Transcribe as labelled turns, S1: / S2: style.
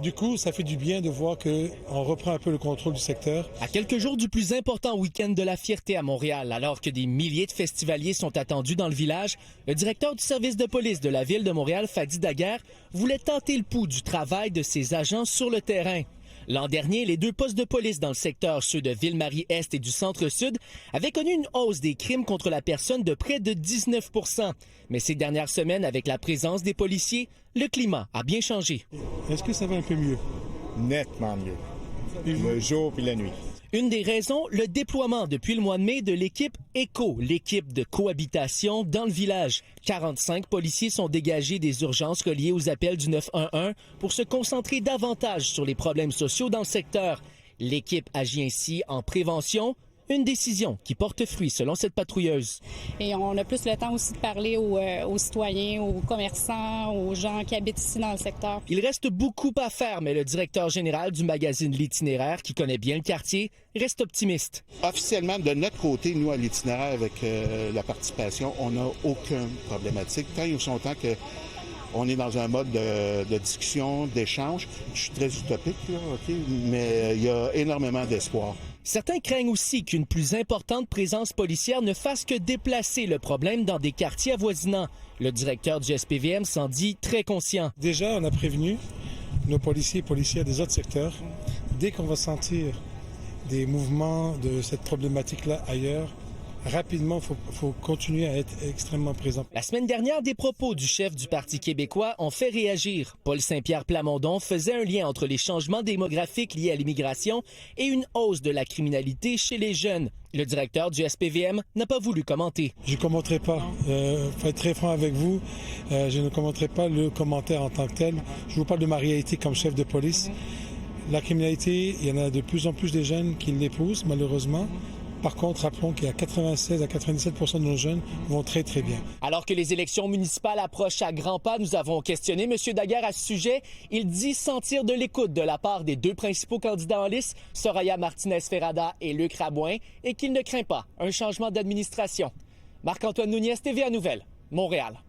S1: Du coup, ça fait du bien de voir qu'on reprend un peu le contrôle du secteur.
S2: À quelques jours du plus important week-end de la fierté à Montréal, alors que des milliers de festivaliers sont attendus dans le village, le directeur du service de police de la ville de Montréal, Fadi Daguerre, voulait tenter le pouls du travail de ses agents sur le terrain. L'an dernier, les 2 postes de police dans le secteur, ceux de Ville-Marie-Est et du Centre-Sud, avaient connu une hausse des crimes contre la personne de près de 19 %. Mais ces dernières semaines, avec la présence des policiers, le climat a bien changé.
S1: Est-ce que ça va un peu mieux?
S3: Nettement mieux. Le jour puis la nuit.
S2: Une des raisons, le déploiement depuis le mois de mai de l'équipe ECO, l'équipe de cohabitation dans le village. 45 policiers sont dégagés des urgences reliées aux appels du 911 pour se concentrer davantage sur les problèmes sociaux dans le secteur. L'équipe agit ainsi en prévention, une décision qui porte fruit selon cette patrouilleuse.
S4: Et on a plus le temps aussi de parler aux citoyens, aux commerçants, aux gens qui habitent ici dans le secteur.
S2: Il reste beaucoup à faire, mais le directeur général du magazine L'Itinéraire, qui connaît bien le quartier, reste optimiste.
S5: Officiellement, de notre côté, nous, à l'Itinéraire, avec la participation, on n'a aucune problématique. Tant et aussi longtemps qu'on est dans un mode de discussion, d'échange. Je suis très utopique, là, OK? Mais il y a énormément d'espoir.
S2: Certains craignent aussi qu'une plus importante présence policière ne fasse que déplacer le problème dans des quartiers avoisinants. Le directeur du SPVM s'en dit très conscient.
S1: Déjà, on a prévenu nos policiers et policières des autres secteurs. Dès qu'on va sentir des mouvements de cette problématique-là ailleurs, rapidement, il faut continuer à être extrêmement présent.
S2: La semaine dernière, des propos du chef du Parti québécois ont fait réagir. Paul Saint-Pierre Plamondon faisait un lien entre les changements démographiques liés à l'immigration et une hausse de la criminalité chez les jeunes. Le directeur du SPVM n'a pas voulu commenter.
S1: Je ne commenterai pas. Pour être très franc avec vous, je ne commenterai pas le commentaire en tant que tel. Je vous parle de ma réalité comme chef de police. La criminalité, il y en a de plus en plus de jeunes qui l'épousent, malheureusement. Par contre, rappelons qu'il y a 96 à 97 % de nos jeunes vont très, très bien.
S2: Alors que les élections municipales approchent à grands pas, nous avons questionné M. Daguerre à ce sujet. Il dit sentir de l'écoute de la part des 2 principaux candidats en lice, Soraya Martinez-Ferrada et Luc Rabouin, et qu'il ne craint pas un changement d'administration. Marc-Antoine Nouniez, TVA Nouvelles, Montréal.